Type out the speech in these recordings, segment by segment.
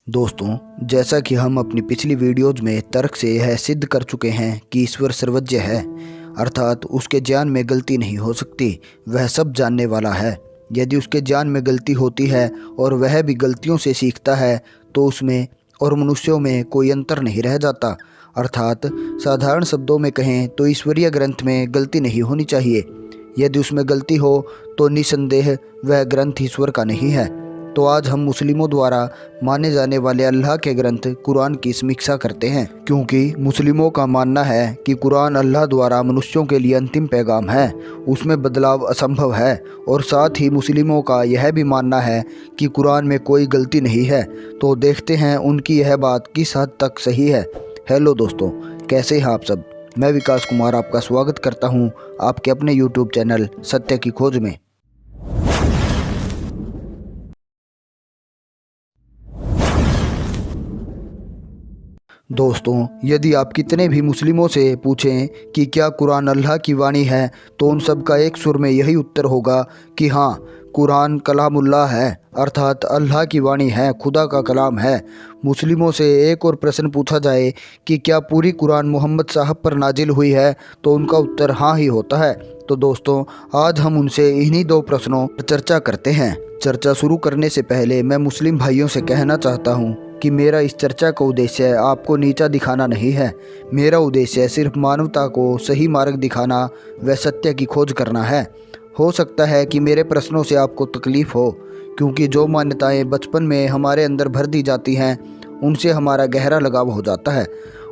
दोस्तों, जैसा कि हम अपनी पिछली वीडियोज में तर्क से यह सिद्ध कर चुके हैं कि ईश्वर सर्वज्ञ है, अर्थात उसके ज्ञान में गलती नहीं हो सकती। वह सब जानने वाला है। यदि उसके ज्ञान में गलती होती है और वह भी गलतियों से सीखता है तो उसमें और मनुष्यों में कोई अंतर नहीं रह जाता। अर्थात साधारण शब्दों में कहें तो ईश्वरीय ग्रंथ में गलती नहीं होनी चाहिए। यदि उसमें गलती हो तो निसंदेह वह ग्रंथ ईश्वर का नहीं है। तो आज हम मुस्लिमों द्वारा माने जाने वाले अल्लाह के ग्रंथ कुरान की समीक्षा करते हैं, क्योंकि मुस्लिमों का मानना है कि कुरान अल्लाह द्वारा मनुष्यों के लिए अंतिम पैगाम है, उसमें बदलाव असंभव है। और साथ ही मुस्लिमों का यह भी मानना है कि कुरान में कोई गलती नहीं है। तो देखते हैं उनकी यह बात किस हद तक सही है। हेलो दोस्तों, कैसे हैं आप सब। मैं विकास कुमार आपका स्वागत करता हूं आपके अपने यूट्यूब चैनल सत्य की खोज में। दोस्तों, यदि आप कितने भी मुस्लिमों से पूछें कि क्या कुरान अल्लाह की वाणी है, तो उन सब का एक सुर में यही उत्तर होगा कि हाँ, कुरान कलामुल्लाह है, अर्थात अल्लाह की वाणी है, खुदा का कलाम है। मुस्लिमों से एक और प्रश्न पूछा जाए कि क्या पूरी कुरान मोहम्मद साहब पर नाजिल हुई है, तो उनका उत्तर हाँ ही होता है। तो दोस्तों, आज हम उनसे इन्हीं दो प्रश्नों पर चर्चा करते हैं। चर्चा शुरू करने से पहले मैं मुस्लिम भाइयों से कहना चाहता हूँ कि मेरा इस चर्चा का उद्देश्य आपको नीचा दिखाना नहीं है। मेरा उद्देश्य सिर्फ मानवता को सही मार्ग दिखाना व सत्य की खोज करना है। हो सकता है कि मेरे प्रश्नों से आपको तकलीफ़ हो, क्योंकि जो मान्यताएं बचपन में हमारे अंदर भर दी जाती हैं उनसे हमारा गहरा लगाव हो जाता है,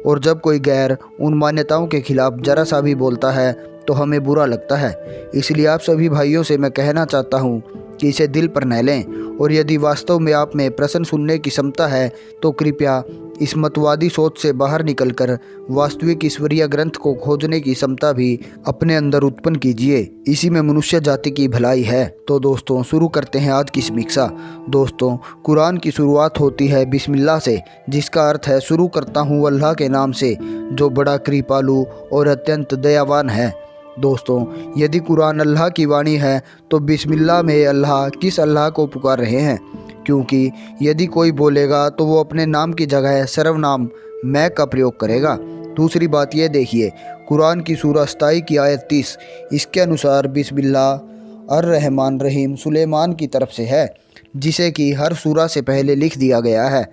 और जब कोई गैर उन मान्यताओं के खिलाफ ज़रा सा भी बोलता है तो हमें बुरा लगता है। इसलिए आप सभी भाइयों से मैं कहना चाहता हूँ कि इसे दिल पर न लें, और यदि वास्तव में आप में प्रश्न सुनने की क्षमता है तो कृपया इस मतवादी सोच से बाहर निकलकर वास्तविक ईश्वरीय ग्रंथ को खोजने की क्षमता भी अपने अंदर उत्पन्न कीजिए। इसी में मनुष्य जाति की भलाई है। तो दोस्तों, शुरू करते हैं आज की समीक्षा। दोस्तों, कुरान की शुरुआत होती है बिस्मिल्लाह से, जिसका अर्थ है शुरू करता हूँ अल्लाह के नाम से, जो बड़ा कृपालु और अत्यंत दयावान है। दोस्तों, यदि कुरान अल्लाह की वाणी है तो बिस्मिल्लाह में अल्लाह किस अल्लाह को पुकार रहे हैं, क्योंकि यदि कोई बोलेगा तो वो अपने नाम की जगह सर्वनाम मैं का प्रयोग करेगा। दूसरी बात ये देखिए, कुरान की सूरह 27 की आयत 30, इसके अनुसार बिस्मिल्लाह अर रहमान रहीम सुलेमान की तरफ से है, जिसे कि हर सूरह से पहले लिख दिया गया है।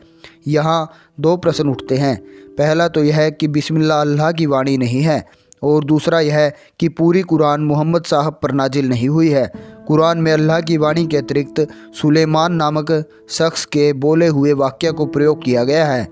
यहाँ दो प्रश्न उठते हैं। पहला तो यह है कि बिस्मिल्लाह अल्लाह की वाणी नहीं है, और दूसरा यह कि पूरी कुरान मोहम्मद साहब पर नाजिल नहीं हुई है। कुरान में अल्लाह की वाणी के अतिरिक्त सुलेमान नामक शख्स के बोले हुए वाक्य को प्रयोग किया गया है।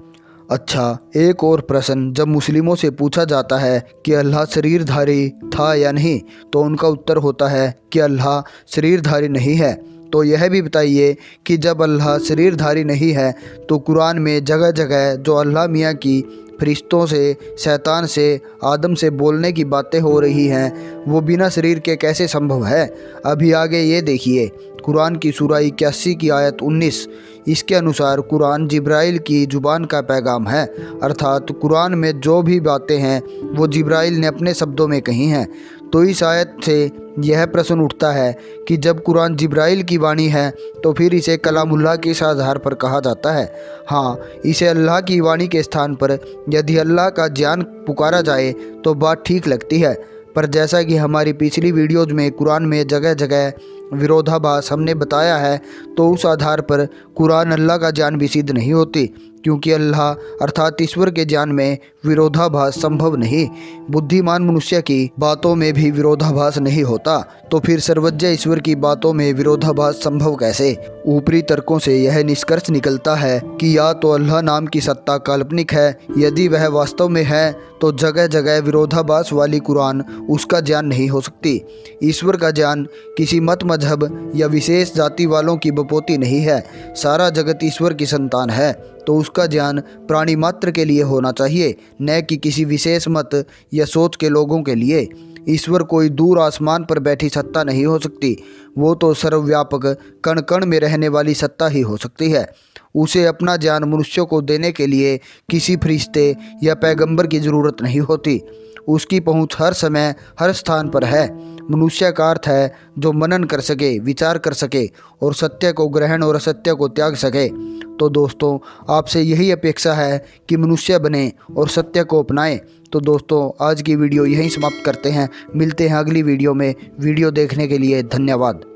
अच्छा, एक और प्रश्न जब मुस्लिमों से पूछा जाता है कि अल्लाह शरीरधारी था या नहीं, तो उनका उत्तर होता है कि अल्लाह शरीरधारी नहीं है। तो यह भी बताइए कि जब अल्लाह शरीरधारी नहीं है तो कुरान में जगह जगह जो अल्लाह मियाँ की फरिश्तों से, शैतान से, आदम से बोलने की बातें हो रही हैं, वो बिना शरीर के कैसे संभव है। अभी आगे ये देखिए, कुरान की सूरह 81 की आयत 19, इसके अनुसार कुरान जिब्राइल की ज़ुबान का पैगाम है, अर्थात कुरान में जो भी बातें हैं वो जिब्राइल ने अपने शब्दों में कही हैं। तो इस आयत से यह प्रश्न उठता है कि जब कुरान जिब्राइल की वाणी है तो फिर इसे कलामुल्लाह के आधार पर कहा जाता है। हाँ, इसे अल्लाह की वाणी के स्थान पर यदि अल्लाह का ज्ञान पुकारा जाए तो बात ठीक लगती है, पर जैसा कि हमारी पिछली वीडियोज़ में कुरान में जगह जगह विरोधाभास हमने बताया है, तो उस आधार पर कुरान अल्लाह का ज्ञान भी सिद्ध नहीं होती, क्योंकि अल्लाह अर्थात ईश्वर के ज्ञान में विरोधाभास संभव नहीं। बुद्धिमान मनुष्य की बातों में भी विरोधाभास नहीं होता, तो फिर सर्वज्ञ ईश्वर की बातों में विरोधाभास संभव कैसे। ऊपरी तर्कों से यह निष्कर्ष निकलता है कि या तो अल्लाह नाम की सत्ता काल्पनिक है, यदि वह वास्तव में है तो जगह जगह विरोधाभास वाली कुरान उसका ज्ञान नहीं हो सकती। ईश्वर का ज्ञान किसी मत मजहब या विशेष जाति वालों की बपोती नहीं है। सारा जगत ईश्वर की संतान है, तो उसका ज्ञान प्राणी मात्र के लिए होना चाहिए, न कि किसी विशेष मत या सोच के लोगों के लिए। ईश्वर कोई दूर आसमान पर बैठी सत्ता नहीं हो सकती, वो तो सर्वव्यापक कण कण में रहने वाली सत्ता ही हो सकती है। उसे अपना ज्ञान मनुष्यों को देने के लिए किसी फरिश्ते या पैगंबर की ज़रूरत नहीं होती। उसकी पहुंच हर समय हर स्थान पर है। मनुष्य का अर्थ है जो मनन कर सके, विचार कर सके और सत्य को ग्रहण और असत्य को त्याग सके। तो दोस्तों आपसे यही अपेक्षा है कि मनुष्य बने और सत्य को अपनाएं। तो दोस्तों आज की वीडियो यहीं समाप्त करते हैं। मिलते हैं अगली वीडियो में। वीडियो देखने के लिए धन्यवाद।